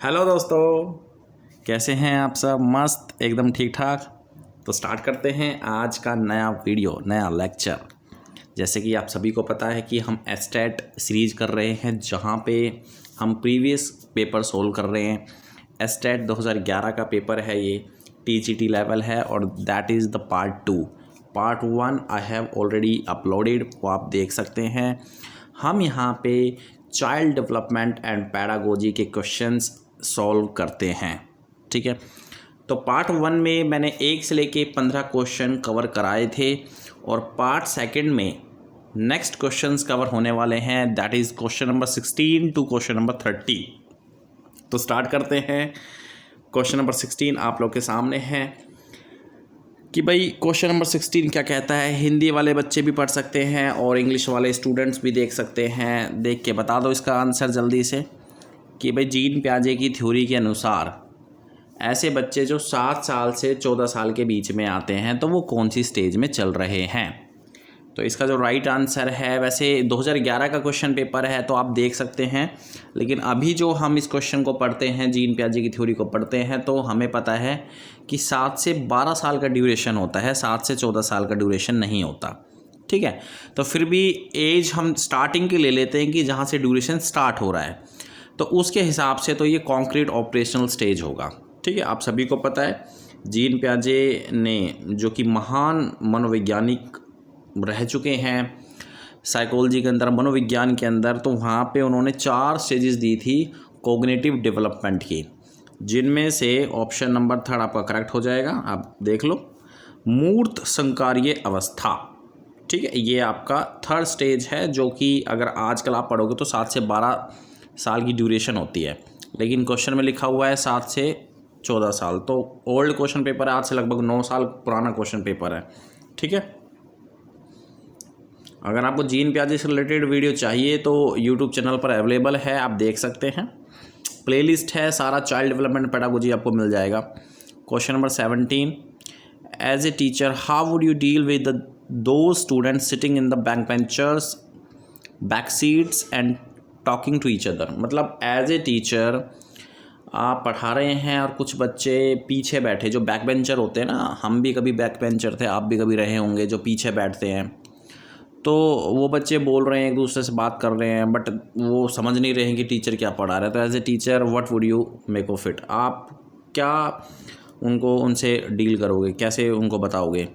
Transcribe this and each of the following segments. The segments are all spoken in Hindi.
हेलो दोस्तों, कैसे हैं आप सब? मस्त एकदम ठीक ठाक। तो स्टार्ट करते हैं आज का नया वीडियो, नया लेक्चर। जैसे कि आप सभी को पता है कि हम एस्टेट सीरीज कर रहे हैं, जहां पे हम प्रीवियस पेपर सोल्व कर रहे हैं। एस्टेट 2011 का पेपर है, ये टीजीटी लेवल है और that is the part 2। Part 1 I have already uploaded, वो आप देख सकते हैं। हम यहाँ पे चाइल्ड डेवलपमेंट एंड पैडागोजी के क्वेश्चंस सॉल्व करते हैं, ठीक है। तो पार्ट 1 में मैंने 1 से लेके 15 क्वेश्चन कवर कराए थे और पार्ट 2 में नेक्स्ट क्वेश्चंस कवर होने वाले हैं, that is question number 16 to question number 30। तो स्टार्ट करते हैं। क्वेश्चन नंबर 16 आप लोग के सामने है कि भाई क्वेश्चन नंबर 16 क्या कहता है। हिंदी वाले बच्चे भी पढ़ सकते हैं और इंग्लिश वाले स्टूडेंट्स भी देख सकते हैं। देख के बता दो इसका आंसर जल्दी से कि भाई जीन पियाजे की थ्योरी के अनुसार ऐसे बच्चे जो 7 साल से 14 साल के बीच में आते हैं तो वो कौन सी स्टेज में चल रहे हैं। तो इसका जो राइट आंसर है, वैसे 2011 का क्वेश्चन पेपर है तो आप देख सकते हैं, लेकिन अभी जो हम इस क्वेश्चन को पढ़ते हैं, जीन पियाजे की थ्योरी को पढ़ते हैं, तो हमें पता है कि 7 से 12 साल का ड्यूरेशन होता है, 7 से 14 साल का ड्यूरेशन नहीं होता, ठीक है। तो फिर भी एज हम स्टार्टिंग की ले लेते हैं कि जहाँ से ड्यूरेशन स्टार्ट हो रहा है, तो उसके हिसाब से तो ये कॉन्क्रीट ऑपरेशनल स्टेज होगा, ठीक है। आप सभी को पता है जीन पियाजे ने, जो कि महान मनोवैज्ञानिक रह चुके हैं साइकोलॉजी के अंदर, मनोविज्ञान के अंदर, तो वहाँ पे उन्होंने 4 स्टेजेस दी थी कॉग्निटिव डेवलपमेंट की, जिनमें से ऑप्शन नंबर 3 आपका करेक्ट हो जाएगा। आप देख लो, मूर्त संकार्य अवस्था, ठीक है, ये आपका 3rd स्टेज है, जो कि अगर आजकल आप पढ़ोगे तो 7 से 12 साल की ड्यूरेशन होती है, लेकिन क्वेश्चन में लिखा हुआ है 7 से 14 साल। तो ओल्ड क्वेश्चन पेपर है, आज से लगभग 9 साल पुराना क्वेश्चन पेपर है, ठीक है। अगर आपको जीन पियाजे से रिलेटेड वीडियो चाहिए तो यूट्यूब चैनल पर अवेलेबल है, आप देख सकते हैं। प्लेलिस्ट है, सारा चाइल्ड डेवलपमेंट पैडागोजी आपको मिल जाएगा। Question number 17, as a teacher how would you deal with two students sitting in the back benchers back seats and talking to each other. मतलब एज ए टीचर आप पढ़ा रहे हैं और कुछ बच्चे पीछे बैठे, जो बैक बेंचर होते हैं ना, हम भी कभी बैक बेंचर थे, आप भी कभी रहे होंगे, जो पीछे बैठते हैं, तो वो बच्चे बोल रहे हैं, एक दूसरे से बात कर रहे हैं, बट वो समझ नहीं रहे हैं कि टीचर क्या पढ़ा रहा है। तो as a teacher what would you make of it, आप क्या उनसे डील करोगे, कैसे उनको बताओगे।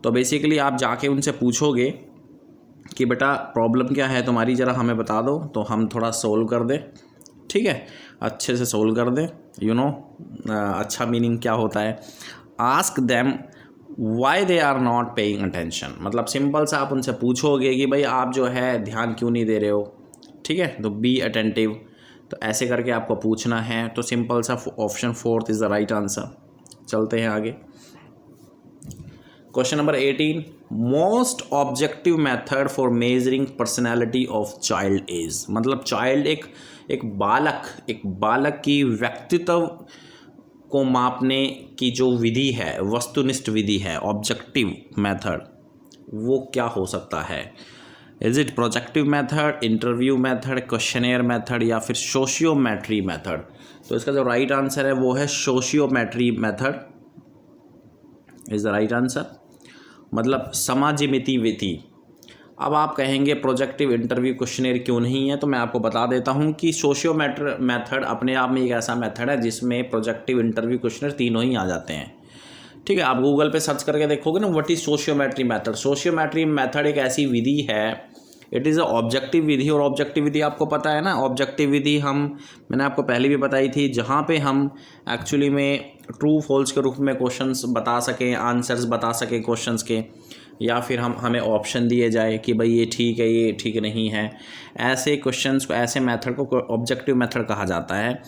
तो बेसिकली आप जाके उनसे पूछोगे कि बेटा प्रॉब्लम क्या है तुम्हारी, ज़रा हमें बता दो, तो हम थोड़ा सोल्व कर दें, ठीक है, अच्छे से सोल्व कर दें। अच्छा मीनिंग क्या होता है, ask them why they are not paying attention. मतलब सिंपल सा आप उनसे पूछोगे कि भाई आप जो है ध्यान क्यों नहीं दे रहे हो, ठीक है। तो बी अटेंटिव, तो ऐसे करके आपको पूछना है। तो सिंपल सा option 4 is the right answer. चलते हैं आगे। Question number 18, most objective method for measuring personality of child is. मतलब चाइल्ड एक बालक की व्यक्तित्व को मापने की जो विधि है, वस्तुनिष्ठ विधि है, ऑब्जेक्टिव मेथड, वो क्या हो सकता है। Is it projective method, interview method, questionnaire method, या फिर सोशियोमेट्री मेथड। तो इसका जो राइट आंसर है वो है sociometry method is the right answer. मतलब समाजिमिति विधि। अब आप कहेंगे प्रोजेक्टिव, इंटरव्यू, क्वेश्चनेयर क्यों नहीं है, तो मैं आपको बता देता हूं कि सोशियोमेट्री मेथड अपने आप में एक ऐसा मेथड है जिसमें प्रोजेक्टिव, इंटरव्यू, क्वेश्चनेयर तीनों ही आ जाते हैं, ठीक है। आप गूगल पे सर्च करके देखोगे ना, what is sociometry method. Sociometry method एक ऐसी विधि है, इट इज़ अ ऑब्जेक्टिव विधि। और ऑब्जेक्टिव विधि आपको पता है ना, ऑब्जेक्टिव विधि मैंने आपको पहले भी बताई थी, जहाँ पे हम एक्चुअली में ट्रू फॉल्स के रूप में क्वेश्चंस बता सकें, आंसर्स बता सकें क्वेश्चंस के, या फिर हमें ऑप्शन दिए जाए कि भाई ये ठीक है, ये ठीक नहीं है। ऐसे क्वेश्चंस को, ऐसे मेथड को ऑब्जेक्टिव मेथड कहा जाता है।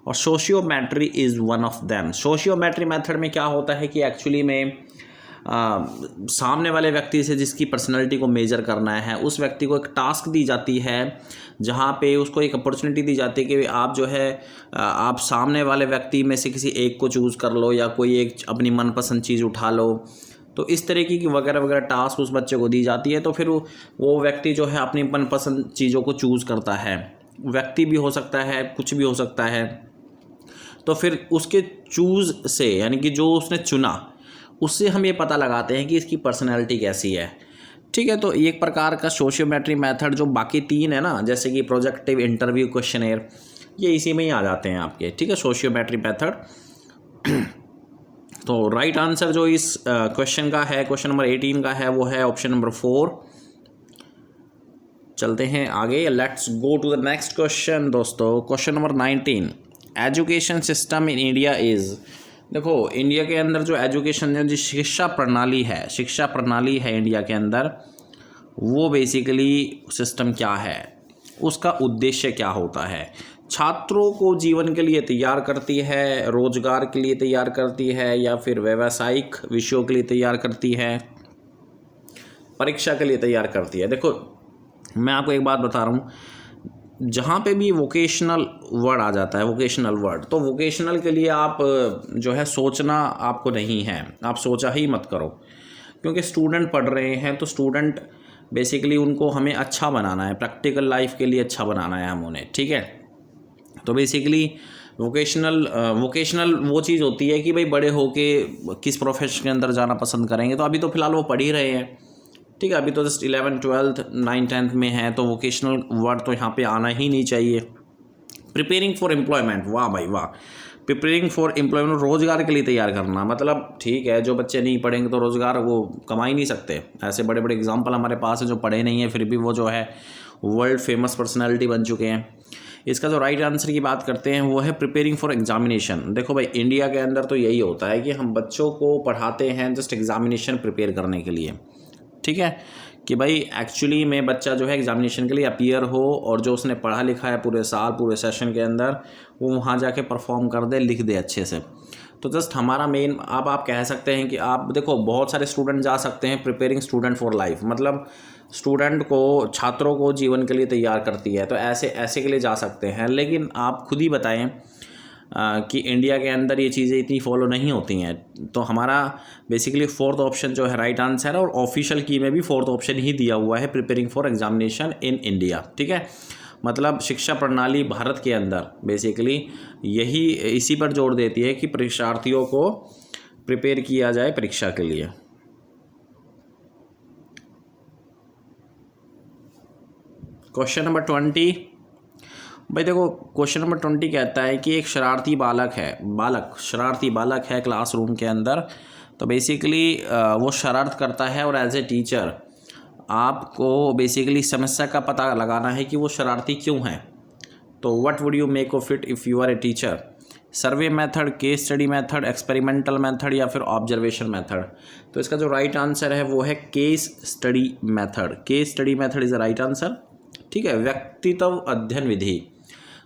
और sociometry is one of them. Sociometry method में क्या होता है कि एक्चुअली में सामने वाले व्यक्ति से जिसकी पर्सनैलिटी को मेजर करना है, उस व्यक्ति को एक टास्क दी जाती है, जहाँ पे उसको एक अपॉर्चुनिटी दी जाती है कि आप जो है आप सामने वाले व्यक्ति में से किसी एक को चूज़ कर लो, या कोई एक अपनी मनपसंद चीज़ उठा लो। तो इस तरीके की वगैरह वगैरह टास्क उस बच्चे को दी जाती है। तो फिर वो व्यक्ति जो है अपनी मनपसंद चीज़ों को चूज़ करता है। व्यक्ति भी हो सकता है, कुछ भी हो सकता है, तो फिर उसके चूज़ से, यानी कि जो उसने चुना, उससे हम ये पता लगाते हैं कि इसकी पर्सनैलिटी कैसी है। ठीक है, तो एक प्रकार का सोशियोमेट्री मेथड, जो बाकी 3 है ना, जैसे कि प्रोजेक्टिव, इंटरव्यू, क्वेश्चनेयर, ये इसी में ही आ जाते हैं आपके। ठीक है, सोशियोमेट्री मेथड। तो राइट आंसर जो इस क्वेश्चन का है, क्वेश्चन नंबर 18 का है, वो है ऑप्शन नंबर 4। चलते हैं आगे, let's go to the next question दोस्तों। Question number 19, education system in India is. देखो, इंडिया के अंदर जो एजुकेशन है, जो शिक्षा प्रणाली है इंडिया के अंदर, वो बेसिकली सिस्टम क्या है, उसका उद्देश्य क्या होता है। छात्रों को जीवन के लिए तैयार करती है, रोजगार के लिए तैयार करती है, या फिर व्यावसायिक विषयों के लिए तैयार करती है, परीक्षा के लिए तैयार करती है। देखो, मैं आपको एक बात बता रहा हूँ, जहाँ पे भी वोकेशनल वर्ड आ जाता है, वोकेशनल वर्ड, तो वोकेशनल के लिए आप जो है सोचना आपको नहीं है, आप सोचा ही मत करो, क्योंकि स्टूडेंट पढ़ रहे हैं, तो स्टूडेंट बेसिकली उनको हमें अच्छा बनाना है, प्रैक्टिकल लाइफ के लिए अच्छा बनाना है हम उन्हें। ठीक है, तो बेसिकली वोकेशनल वो चीज़ होती है कि भाई बड़े होके किस प्रोफेशन के अंदर जाना पसंद करेंगे। तो अभी तो फ़िलहाल वो पढ़ ही रहे हैं। ठीक है, अभी तो just 11th 12th 9th 10th में है, तो वोकेशनल वर्ड तो यहाँ पे आना ही नहीं चाहिए। प्रिपेयरिंग फॉर एम्प्लॉयमेंट, वाह भाई वाह, प्रिपेयरिंग फॉर एम्प्लॉयमेंट, रोज़गार के लिए तैयार करना, मतलब ठीक है, जो बच्चे नहीं पढ़ेंगे तो रोज़गार वो कमा ही नहीं सकते। ऐसे बड़े बड़े एग्जाम्पल हमारे पास है जो पढ़े नहीं हैं, फिर भी वो जो है वर्ल्ड फेमस पर्सनैलिटी बन चुके हैं। इसका जो राइट आंसर की बात करते हैं, वो है प्रिपेयरिंग फॉर एग्जामिनेशन। देखो भाई, इंडिया के अंदर तो यही होता है कि हम बच्चों को पढ़ाते हैं जस्ट एग्जामिनेशन प्रिपेयर करने के लिए। ठीक है, कि भाई एक्चुअली में बच्चा जो है एग्जामिनेशन के लिए अपीयर हो, और जो उसने पढ़ा लिखा है पूरे साल पूरे सेशन के अंदर, वो वहाँ जाके परफॉर्म कर दे, लिख दे अच्छे से। तो जस्ट हमारा मेन, अब आप कह सकते हैं कि आप देखो, बहुत सारे स्टूडेंट जा सकते हैं प्रिपेयरिंग स्टूडेंट फॉर लाइफ, मतलब स्टूडेंट को, छात्रों को जीवन के लिए तैयार करती है, तो ऐसे के लिए जा सकते हैं। लेकिन आप खुद ही बताएं कि इंडिया के अंदर ये चीज़ें इतनी फॉलो नहीं होती हैं। तो हमारा बेसिकली 4th ऑप्शन जो है राइट आंसर है, और ऑफिशियल की में भी 4th ऑप्शन ही दिया हुआ है, preparing for examination in India. ठीक है, मतलब शिक्षा प्रणाली भारत के अंदर बेसिकली यही इसी पर जोर देती है कि परीक्षार्थियों को प्रिपेयर किया जाए परीक्षा के लिए। क्वेश्चन नंबर 20, भाई देखो, क्वेश्चन नंबर 20 कहता है कि एक शरारती शरारती बालक है क्लासरूम के अंदर। तो बेसिकली वो शरारत करता है, और एज ए टीचर आपको बेसिकली समस्या का पता लगाना है कि वो शरारती क्यों है। तो what would you make of it if you are a teacher? Survey method, case study method, experimental method, या फिर ऑब्जर्वेशन मेथड? तो इसका जो राइट आंसर है वो है case study method. Case study method is the right answer. ठीक है, व्यक्तित्व अध्ययन विधि।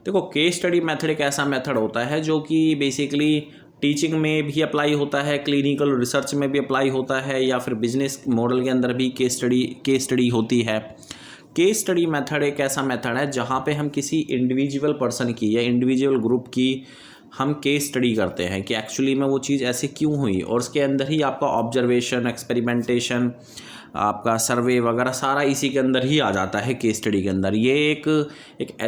देखो, केस स्टडी मेथड एक ऐसा मेथड होता है जो कि बेसिकली टीचिंग में भी अप्लाई होता है, क्लिनिकल रिसर्च में भी अप्लाई होता है, या फिर बिजनेस मॉडल के अंदर भी केस स्टडी होती है। केस स्टडी मेथड एक ऐसा मेथड है जहाँ पे हम किसी इंडिविजुअल पर्सन की या इंडिविजुअल ग्रुप की हम केस स्टडी करते हैं कि एक्चुअली में वो चीज़ ऐसे क्यों हुई, और उसके अंदर ही आपका ऑब्जर्वेशन, एक्सपेरिमेंटेशन, आपका सर्वे वगैरह सारा इसी के अंदर ही आ जाता है केस स्टडी के अंदर। ये एक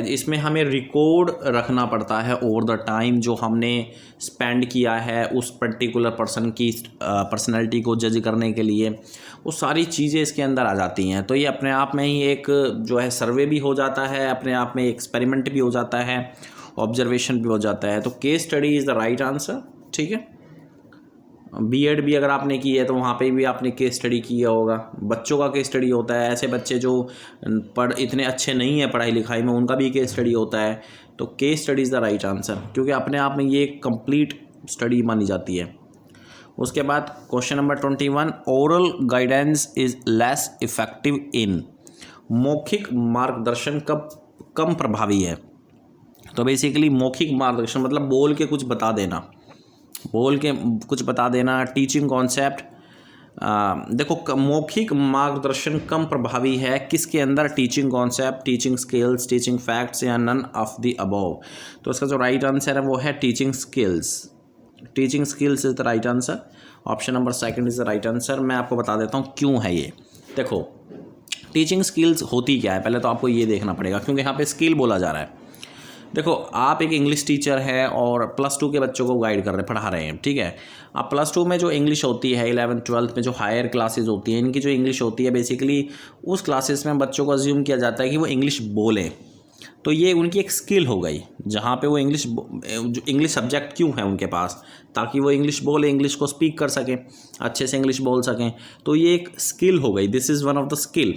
इसमें हमें रिकॉर्ड रखना पड़ता है ओवर द टाइम, जो हमने स्पेंड किया है उस पर्टिकुलर पर्सन की पर्सनैलिटी को जज करने के लिए, वो सारी चीज़ें इसके अंदर आ जाती हैं। तो ये अपने आप में ही एक जो है सर्वे भी हो जाता है, अपने आप में एक्सपेरिमेंट भी हो जाता है, ऑब्जर्वेशन भी हो जाता है। तो case study is the right answer. ठीक है, बीएड भी अगर आपने की है तो वहाँ पे भी आपने केस स्टडी किया होगा। बच्चों का केस स्टडी होता है, ऐसे बच्चे जो इतने अच्छे नहीं हैं पढ़ाई लिखाई में, उनका भी केस स्टडी होता है। तो case study is the right answer, क्योंकि अपने आप में ये एक कंप्लीट स्टडी मानी जाती है। उसके बाद question number 21, oral guidance is less effective in. मौखिक मार्गदर्शन कम प्रभावी है। तो बेसिकली मौखिक मार्गदर्शन मतलब बोल के कुछ बता देना, टीचिंग कॉन्सेप्ट। देखो, मौखिक मार्गदर्शन कम प्रभावी है किसके अंदर? Teaching concept, teaching skills, teaching facts, या नन ऑफ द अबव। तो इसका जो राइट आंसर है वो है teaching skills. Teaching skills is the right answer. Option number 2 is the right answer. मैं आपको बता देता हूँ क्यों है ये। देखो, टीचिंग स्किल्स होती क्या है, पहले तो आपको ये देखना पड़ेगा, क्योंकि यहाँ पे स्किल बोला जा रहा है। देखो आप एक इंग्लिश टीचर हैं और +2 के बच्चों को गाइड कर रहे हैं, पढ़ा रहे हैं, ठीक है। अब +2 में जो इंग्लिश होती है, 11th 12th में जो हायर क्लासेस होती हैं, इनकी जो इंग्लिश होती है बेसिकली उस क्लासेस में बच्चों को अज्यूम किया जाता है कि वो इंग्लिश बोलें। तो ये उनकी एक स्किल हो गई, जहाँ पे वो इंग्लिश सब्जेक्ट क्यों है उनके पास, ताकि वो इंग्लिश बोले, इंग्लिश को स्पीक कर सकें, अच्छे से इंग्लिश बोल सकें। तो ये एक स्किल हो गई, this is one of the skill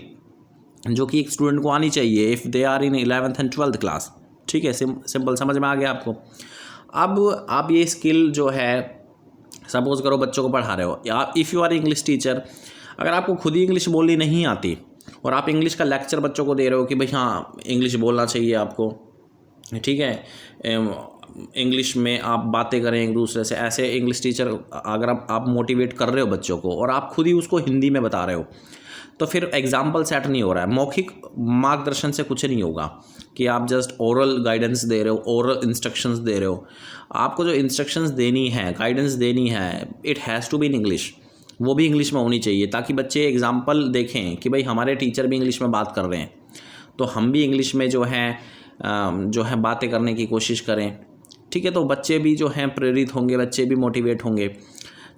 जो कि एक स्टूडेंट को आनी चाहिए if they are in 11th and 12th class, ठीक है। सिंपल समझ में आ गया आपको। अब आप ये स्किल जो है, सपोज़ करो बच्चों को पढ़ा रहे हो, या if you are English teacher, अगर आपको खुद ही इंग्लिश बोलनी नहीं आती और आप इंग्लिश का लेक्चर बच्चों को दे रहे हो कि भाई हाँ इंग्लिश बोलना चाहिए आपको, ठीक है, इंग्लिश में आप बातें करें एक दूसरे से, ऐसे इंग्लिश टीचर अगर आप मोटिवेट कर रहे हो बच्चों को और आप खुद ही उसको हिंदी में बता रहे हो, तो फिर एग्जाम्पल सेट नहीं हो रहा है। मौखिक मार्गदर्शन से कुछ नहीं होगा कि आप जस्ट ओरल गाइडेंस दे रहे हो, ओरल इंस्ट्रक्शंस दे रहे हो। आपको जो इंस्ट्रक्शंस देनी है, गाइडेंस देनी है, it has to be in English, वो भी इंग्लिश में होनी चाहिए, ताकि बच्चे एग्जाम्पल देखें कि भाई हमारे टीचर भी इंग्लिश में बात कर रहे हैं, तो हम भी इंग्लिश में जो है बातें करने की कोशिश करें, ठीक है। तो बच्चे भी जो हैं प्रेरित होंगे, बच्चे भी मोटिवेट होंगे।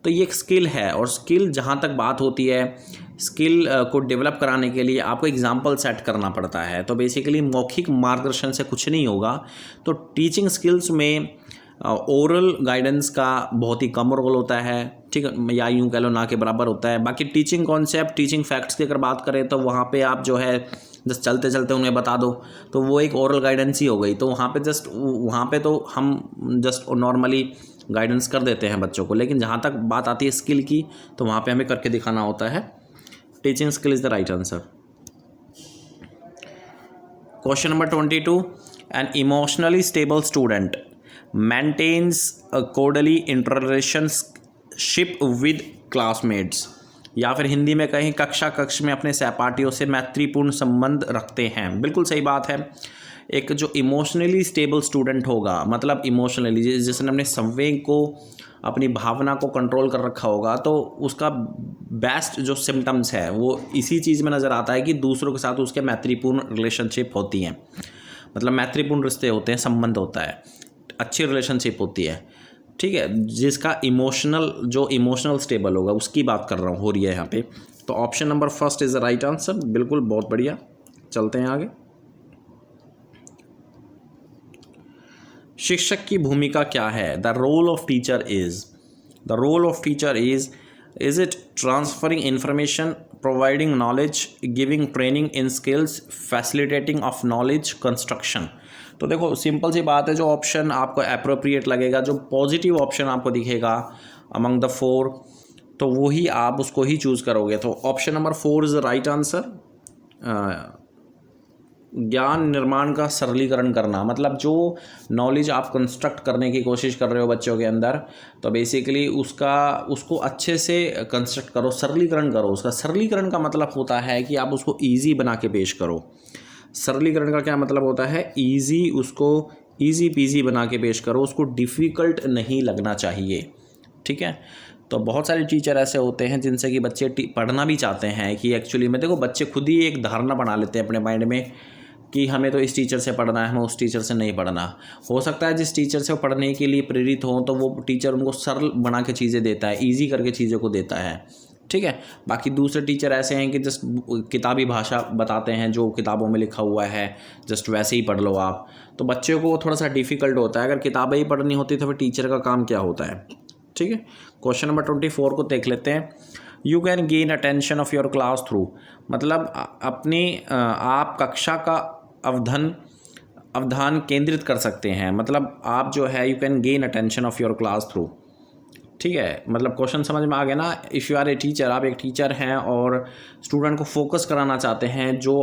तो ये एक स्किल है, और स्किल जहाँ तक बात होती है, स्किल को डेवलप कराने के लिए आपको एग्जाम्पल सेट करना पड़ता है। तो बेसिकली मौखिक मार्गदर्शन से कुछ नहीं होगा। तो टीचिंग स्किल्स में ओरल गाइडेंस का बहुत ही कम रोल होता है, ठीक है, या यूँ कह लो ना के बराबर होता है। बाकी टीचिंग कॉन्सेप्ट, टीचिंग फैक्ट्स की अगर बात करें तो वहाँ पे आप जो है जस्ट चलते चलते उन्हें बता दो, तो वो एक ओरल गाइडेंस ही हो गई। तो वहाँ पे तो हम जस्ट नॉर्मली गाइडेंस कर देते हैं बच्चों को, लेकिन जहाँ तक बात आती है स्किल की, तो वहाँ पे हमें करके दिखाना होता है। Teaching skill is the right answer. Question number 22, an emotionally stable student maintains a cordially interrelationship with classmates, या फिर हिंदी में कहें कक्ष में अपने सहपाठियों से मैत्रीपूर्ण संबंध रखते हैं। बिल्कुल सही बात है। एक जो इमोशनली स्टेबल स्टूडेंट होगा, मतलब इमोशनली जिसने अपने संवेग को, अपनी भावना को कंट्रोल कर रखा होगा, तो उसका बेस्ट जो सिम्टम्स है वो इसी चीज़ में नज़र आता है कि दूसरों के साथ उसके मैत्रीपूर्ण रिलेशनशिप होती हैं, मतलब मैत्रीपूर्ण रिश्ते होते हैं, संबंध होता है, अच्छी रिलेशनशिप होती है, ठीक है। जिसका जो इमोशनल स्टेबल होगा उसकी बात कर रहा हूँ, हो रही है यहाँ पे। तो option number first is the right answer. बिल्कुल, बहुत बढ़िया। चलते हैं आगे। शिक्षक की भूमिका क्या है? The role of teacher is it transferring information, providing knowledge, giving training in skills, facilitating of knowledge construction. तो देखो सिंपल सी बात है, जो ऑप्शन आपको एप्रोप्रिएट लगेगा, जो पॉजिटिव ऑप्शन आपको दिखेगा अमंग द 4, तो वही आप उसको ही चूज़ करोगे। तो option number 4 is the right answer. ज्ञान निर्माण का सरलीकरण करना, मतलब जो नॉलेज आप कंस्ट्रक्ट करने की कोशिश कर रहे हो बच्चों के अंदर, तो बेसिकली उसको अच्छे से कंस्ट्रक्ट करो, सरलीकरण करो। उसका सरलीकरण का मतलब होता है कि आप उसको ईजी बना के पेश करो। सरलीकरण का क्या मतलब होता है? उसको ईजी पीजी बना के पेश करो, उसको डिफ़िकल्ट नहीं लगना चाहिए, ठीक है। तो बहुत सारे टीचर ऐसे होते हैं जिनसे कि बच्चे पढ़ना भी चाहते हैं कि एक्चुअली में, देखो बच्चे खुद ही एक धारणा बना लेते हैं अपने माइंड में कि हमें तो इस टीचर से पढ़ना है, हमें उस टीचर से नहीं पढ़ना। हो सकता है जिस टीचर से वो पढ़ने के लिए प्रेरित हो, तो वो टीचर उनको सरल बना के चीज़ें देता है, ईजी करके चीज़ों को देता है, ठीक है। बाकी दूसरे टीचर ऐसे हैं कि जस्ट किताबी भाषा बताते हैं, जो किताबों में लिखा हुआ है जस्ट वैसे ही पढ़ लो आप। तो बच्चे को थोड़ा सा डिफ़िकल्ट होता है। अगर किताबें ही पढ़नी होती तो फिर टीचर का काम क्या होता है, ठीक है। क्वेश्चन नंबर 24 को देख लेते हैं। You can gain attention of your class through, मतलब आप कक्षा का अवधान केंद्रित कर सकते हैं, मतलब आप जो है you can gain attention of your class through, ठीक है। मतलब क्वेश्चन समझ में आ गया ना। If you are a teacher, आप एक टीचर हैं और स्टूडेंट को फोकस कराना चाहते हैं जो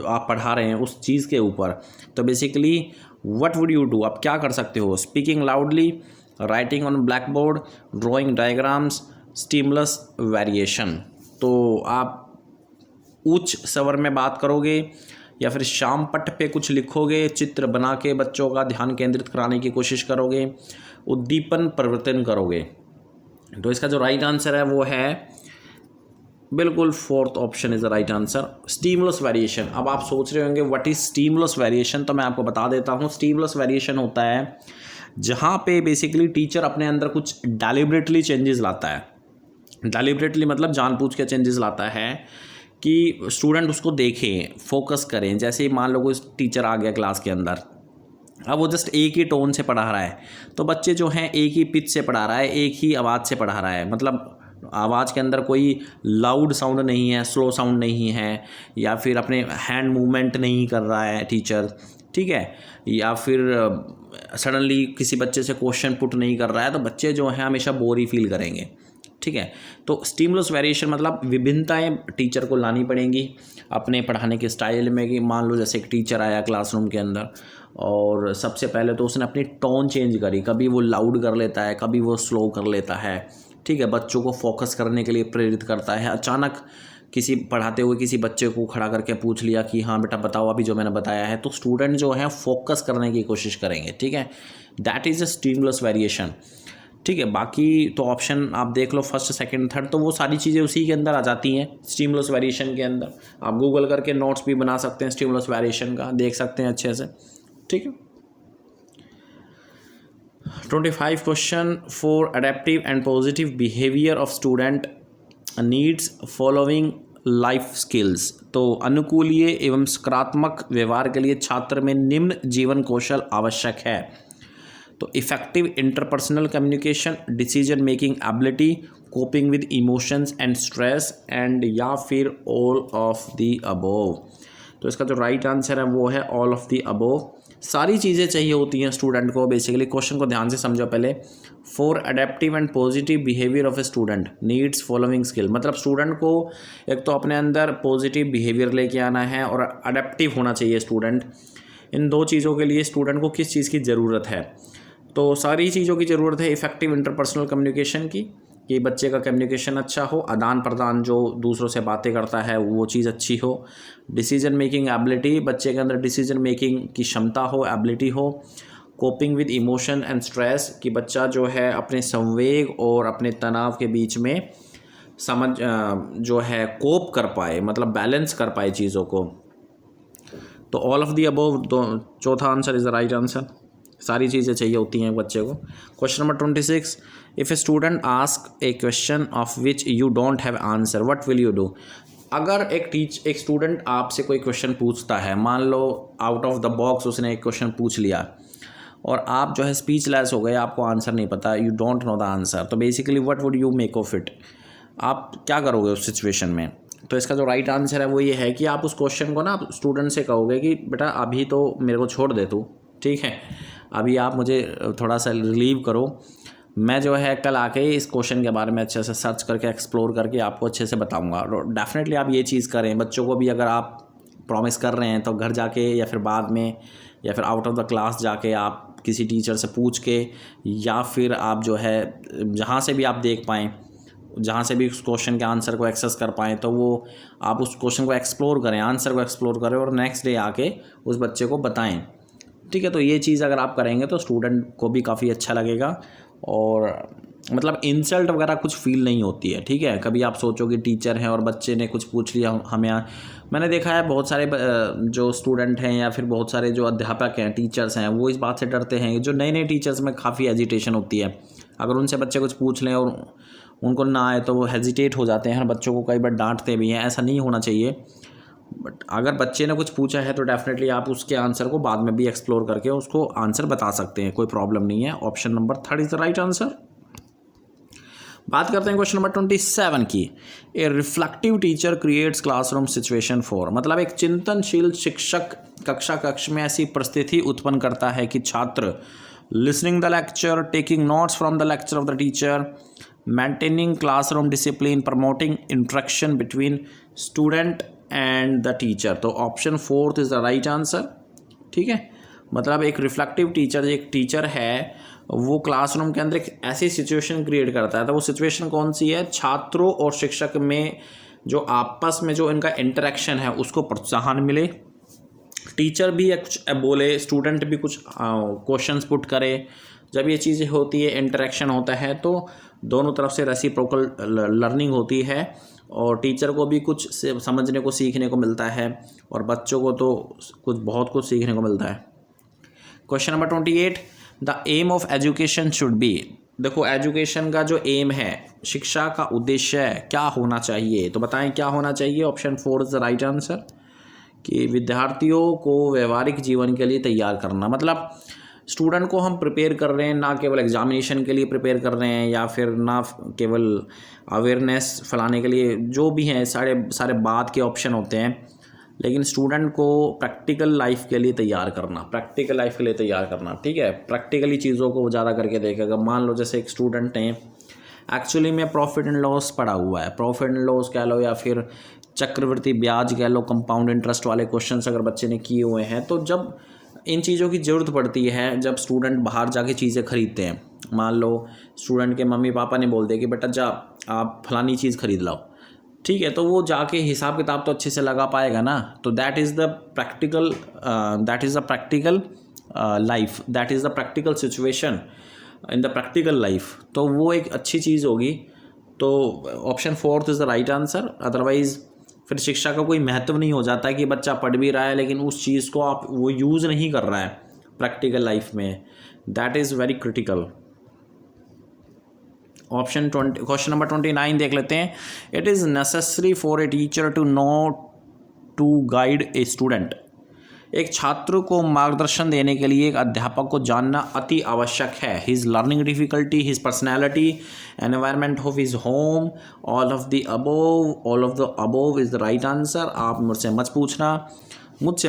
आप पढ़ा रहे हैं उस चीज़ के ऊपर, तो basically what would you do, आप क्या कर सकते हो? Speaking loudly, writing on black board, drawing diagrams, stimulus variation. तो आप उच्च स्वर में बात करोगे या फिर शाम पट पे कुछ लिखोगे, चित्र बना के बच्चों का ध्यान केंद्रित कराने की कोशिश करोगे, उद्दीपन परिवर्तन करोगे। तो इसका जो राइट आंसर है वो है बिल्कुल, fourth option is the right answer, stimulus variation. अब आप सोच रहे होंगे व्हाट इज़ स्टिमुलस वेरिएशन, तो मैं आपको बता देता हूँ। स्टिमुलस वेरिएशन होता है जहाँ पे बेसिकली टीचर अपने अंदर कुछ डेलिबरेटली चेंजेस लाता है। डेलिबरेटली मतलब जानबूझ के चेंजेस लाता है कि स्टूडेंट उसको देखें, फोकस करें। जैसे मान लो कोई टीचर आ गया क्लास के अंदर, अब वो जस्ट एक ही टोन से पढ़ा रहा है, तो बच्चे जो हैं एक ही पिच से पढ़ा रहा है, एक ही आवाज़ से पढ़ा रहा है, मतलब आवाज़ के अंदर कोई लाउड साउंड नहीं है, स्लो साउंड नहीं है, या फिर अपने हैंड मूवमेंट नहीं कर रहा है टीचर, ठीक है, या फिर सडनली किसी बच्चे से क्वेश्चन पुट नहीं कर रहा है, तो बच्चे जो हैं हमेशा बोर ही फील करेंगे, ठीक है। तो स्टिमुलस वेरिएशन मतलब विभिन्नताएं टीचर को लानी पड़ेंगी अपने पढ़ाने के स्टाइल में। कि मान लो जैसे एक टीचर आया क्लासरूम के अंदर और सबसे पहले तो उसने अपनी टोन चेंज करी, कभी वो लाउड कर लेता है, कभी वो स्लो कर लेता है, ठीक है, बच्चों को फोकस करने के लिए प्रेरित करता है। अचानक किसी पढ़ाते हुए किसी बच्चे को खड़ा करके पूछ लिया कि हाँ बेटा बताओ अभी जो मैंने बताया है, तो स्टूडेंट जो है फोकस करने की कोशिश करेंगे, ठीक है। That is a stimulus variation, ठीक है। बाकी तो ऑप्शन आप देख लो फर्स्ट, सेकंड, थर्ड, तो वो सारी चीज़ें उसी के अंदर आ जाती हैं स्टिमुलस वेरिएशन के अंदर। आप गूगल करके नोट्स भी बना सकते हैं स्टिमुलस वेरिएशन का, देख सकते हैं अच्छे से, ठीक है। 25 question for adaptive and positive behaviour of student needs following life skills. तो अनुकूलीय एवं सकारात्मक व्यवहार के लिए छात्र में निम्न जीवन कौशल आवश्यक है। तो effective interpersonal communication, decision making ability, coping with emotions and stress, and या फिर ऑल ऑफ द अबोव। तो इसका जो राइट आंसर है वो है ऑल ऑफ द अबोव। सारी चीज़ें चाहिए होती हैं स्टूडेंट को। बेसिकली क्वेश्चन को ध्यान से समझो पहले। For adaptive and positive behaviour of a student needs following skill, मतलब स्टूडेंट को एक तो अपने अंदर पॉजिटिव बिहेवियर लेके आना है और अडेप्टिव होना चाहिए स्टूडेंट। इन दो चीज़ों के लिए स्टूडेंट को किस चीज़ की ज़रूरत है? तो सारी चीज़ों की ज़रूरत है इफेक्टिव इंटरपर्सनल कम्युनिकेशन की, कि बच्चे का कम्युनिकेशन अच्छा हो, आदान प्रदान जो दूसरों से बातें करता है वो चीज़ अच्छी हो। डिसीजन मेकिंग एबिलिटी, बच्चे के अंदर डिसीजन मेकिंग की क्षमता हो, एबिलिटी हो। Coping with emotion and stress, कि बच्चा जो है अपने संवेग और अपने तनाव के बीच में जो है कोप कर पाए, मतलब बैलेंस कर पाए चीज़ों को। तो ऑल ऑफ दी अबोव, चौथा answer is the right answer. सारी चीज़ें चाहिए होती हैं बच्चे को। Question number 26, if a student ask A question of which you don't have answer, what will you do. अगर एक स्टूडेंट आपसे कोई क्वेश्चन पूछता है, मान लो आउट ऑफ द बॉक्स उसने एक क्वेश्चन पूछ लिया और आप जो है स्पीचलेस हो गए, आपको आंसर नहीं पता, you don't know the answer, तो basically what would you make of it, आप क्या करोगे उस सिचुएशन में? तो इसका जो राइट आंसर है वो ये है कि आप उस क्वेश्चन को ना स्टूडेंट से कहोगे कि बेटा अभी तो मेरे को छोड़ दे तू, ठीक है, अभी आप मुझे थोड़ा सा रिलीव करो, मैं जो है कल आके इस क्वेश्चन के बारे में अच्छे से सर्च करके एक्सप्लोर करके आपको अच्छे से बताऊंगा। डेफिनेटली आप ये चीज़ करें। बच्चों को भी अगर आप प्रॉमिस कर रहे हैं तो घर जाके या फिर बाद में या फिर आउट ऑफ द क्लास जाके आप किसी टीचर से पूछ के, या फिर आप जो है जहाँ से भी आप देख पाएँ, जहाँ से भी उस क्वेश्चन के आंसर को एक्सेस कर पाएँ, तो वो आप उस क्वेश्चन को एक्सप्लोर करें, आंसर को एक्सप्लोर करें और नेक्स्ट डे आके उस बच्चे को बताएं, ठीक है। तो ये चीज़ अगर आप करेंगे तो स्टूडेंट को भी काफ़ी अच्छा लगेगा और मतलब इंसल्ट वगैरह कुछ फील नहीं होती है, ठीक है। कभी आप सोचो कि टीचर हैं और बच्चे ने कुछ पूछ लिया हमें, मैंने देखा है बहुत सारे जो स्टूडेंट हैं या फिर बहुत सारे जो अध्यापक हैं, टीचर्स हैं, वो इस बात से डरते हैं। जो नए नए टीचर्स में काफ़ी एजिटेशन होती है, अगर उनसे बच्चे कुछ पूछ लें और उनको ना आए तो वो हेजिटेट हो जाते हैं, बच्चों को कई बार डांटते भी हैं। ऐसा नहीं होना चाहिए। बट अगर बच्चे ने कुछ पूछा है तो डेफिनेटली आप उसके आंसर को बाद में भी एक्सप्लोर करके उसको आंसर बता सकते हैं, कोई प्रॉब्लम नहीं है। Option number 3 is the right answer. बात करते हैं क्वेश्चन नंबर 27 की। A reflective teacher creates classroom situation for, मतलब एक चिंतनशील शिक्षक कक्ष में ऐसी परिस्थिति उत्पन्न करता है कि छात्र listening the lecture, taking notes from the lecture of the teacher, maintaining classroom discipline, promoting interaction between student and the teacher. तो option 4 is the right answer, ठीक है। मतलब एक रिफ्लेक्टिव टीचर, एक टीचर है, वो क्लासरूम के अंदर एक ऐसी सिचुएशन क्रिएट करता है। तो वो सिचुएशन कौन सी है? छात्रों और शिक्षक में जो आपस में जो इनका इंटरेक्शन है उसको प्रोत्साहन मिले, टीचर भी कुछ बोले, स्टूडेंट भी कुछ क्वेश्चंस पुट करे। जब ये चीज़ें होती है, इंटरेक्शन होता है, तो दोनों तरफ से रेसिप्रोकल लर्निंग होती है और टीचर को भी कुछ से समझने को सीखने को मिलता है और बच्चों को तो बहुत कुछ सीखने को मिलता है। Question number 28, the aim of education should be. देखो एजुकेशन का जो एम है, शिक्षा का उद्देश्य क्या होना चाहिए, तो बताएं क्या होना चाहिए। Option 4 is the right answer, कि विद्यार्थियों को व्यवहारिक जीवन के लिए तैयार करना। मतलब स्टूडेंट को हम प्रिपेयर कर रहे हैं, ना केवल एग्जामिनेशन के लिए प्रिपेयर कर रहे हैं या फिर ना केवल अवेयरनेस फैलाने के लिए, जो भी हैं सारे बाद के ऑप्शन होते हैं, लेकिन स्टूडेंट को प्रैक्टिकल लाइफ के लिए तैयार करना, ठीक है। प्रैक्टिकली चीज़ों को ज़्यादा करके देखेगा। मान लो जैसे एक स्टूडेंट ने एक्चुअली में प्रॉफिट एंड लॉस पढ़ा हुआ है, प्रॉफिट एंड लॉस कह लो या फिर चक्रवृद्धि ब्याज कह लो, कंपाउंड इंटरेस्ट वाले क्वेश्चंस अगर बच्चे ने किए हुए हैं, तो जब इन चीज़ों की ज़रूरत पड़ती है, जब स्टूडेंट बाहर जाके चीज़ें खरीदते हैं, मान लो स्टूडेंट के मम्मी पापा ने बोल दिया कि बेटा जा आप फलानी चीज़ खरीद लाओ, ठीक है, तो वो जाके हिसाब किताब तो अच्छे से लगा पाएगा ना। तो that is the practical life, that is the practical situation in the practical life, तो वो एक अच्छी चीज़ होगी। तो option 4 is the right answer. Otherwise फिर शिक्षा का कोई महत्व नहीं हो जाता है कि बच्चा पढ़ भी रहा है लेकिन उस चीज़ को आप वो यूज़ नहीं कर रहा है प्रैक्टिकल लाइफ में। That is very critical. Question number 29 देख लेते हैं। It is necessary for a teacher to know to guide a student. एक छात्र को मार्गदर्शन देने के लिए एक अध्यापक को जानना अति आवश्यक है। His learning difficulty, his personality, environment of his home, all of the above is the right answer. आप मुझसे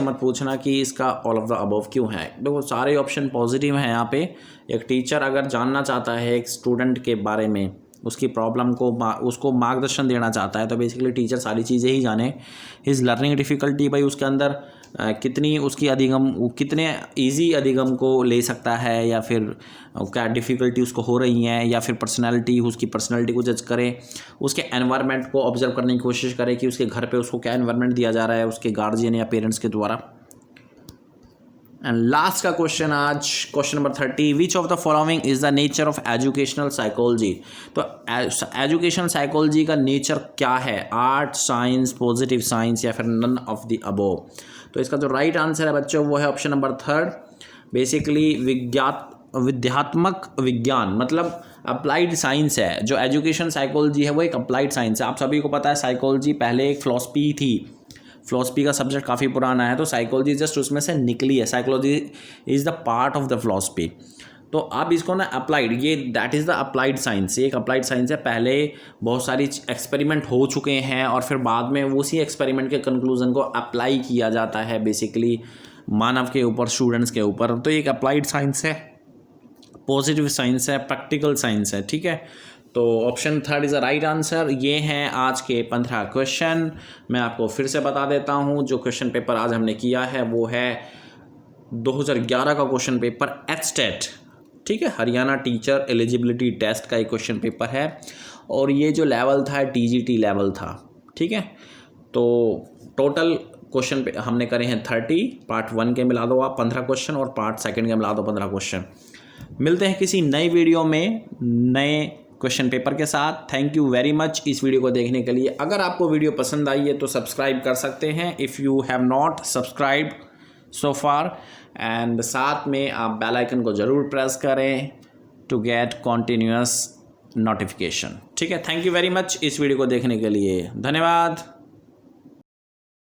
मत पूछना कि इसका ऑल ऑफ द अबोव क्यों है। देखो सारे ऑप्शन पॉजिटिव हैं यहाँ पे। एक टीचर अगर जानना चाहता है एक स्टूडेंट के बारे में, उसकी प्रॉब्लम को उसको मार्गदर्शन देना चाहता है, तो बेसिकली टीचर सारी चीज़ें ही जाने। हिज लर्निंग डिफ़िकल्टी, भाई उसके अंदर कितनी उसकी कितने इजी अधिगम को ले सकता है या फिर क्या डिफ़िकल्टी उसको हो रही हैं, या फिर उसकी पर्सनैलिटी को जज करे, उसके एनवायरनमेंट को ऑब्जर्व करने की कोशिश करे कि उसके घर पे उसको क्या एनवायरनमेंट दिया जा रहा है उसके गार्जियन या पेरेंट्स के द्वारा। एंड लास्ट का क्वेश्चन आज, question number 30, which of the following is the nature of educational psychology. तो एजुकेशन साइकोलॉजी का नेचर क्या है, आर्ट, साइंस, पॉजिटिव साइंस या फिर नन ऑफ द अबोव। तो इसका जो राइट आंसर है बच्चों वो है ऑप्शन नंबर 3, बेसिकली विद्यात्मक विज्ञान, मतलब अप्लाइड साइंस है। जो एजुकेशन साइकोलॉजी है वो एक अप्लाइड साइंस है। आप सभी को पता है साइकोलॉजी पहले एक फिलॉसफी थी, फिलॉसफी का सब्जेक्ट काफ़ी पुराना है, तो साइकोलॉजी जस्ट उसमें से निकली है। Psychology is the part of the philosophy. तो आप इसको ना अप्लाइड, ये that is the applied science, ये एक अप्लाइड साइंस है। पहले बहुत सारी एक्सपेरिमेंट हो चुके हैं और फिर बाद में उसी एक्सपेरिमेंट के कंक्लूजन को अप्लाई किया जाता है बेसिकली मानव के ऊपर, स्टूडेंट्स के ऊपर। तो एक अप्लाइड साइंस है, पॉजिटिव साइंस है, प्रैक्टिकल साइंस है, ठीक है। तो option 3 is the right answer. ये हैं आज के 15 क्वेश्चन। मैं आपको फिर से बता देता हूँ, जो क्वेश्चन पेपर आज हमने किया है वो है 2011 का क्वेश्चन पेपर एचटेट, ठीक है, हरियाणा टीचर एलिजिबिलिटी टेस्ट का एक क्वेश्चन पेपर है। और ये जो लेवल था TGT लेवल था, ठीक है। तो टोटल क्वेश्चन पे हमने करे हैं 30, पार्ट 1 के मिला दो आप 15 क्वेश्चन और पार्ट 2 के मिला दो 15 क्वेश्चन। मिलते हैं किसी नई वीडियो में नए क्वेश्चन पेपर के साथ। थैंक यू वेरी मच इस वीडियो को देखने के लिए। अगर आपको वीडियो पसंद आई है तो सब्सक्राइब कर सकते हैं, if you have not subscribe so far, and साथ में आप बेल आइकन को ज़रूर प्रेस करें टू गेट कॉन्टिन्यूअस नोटिफिकेशन, ठीक है। थैंक यू वेरी मच इस वीडियो को देखने के लिए, धन्यवाद।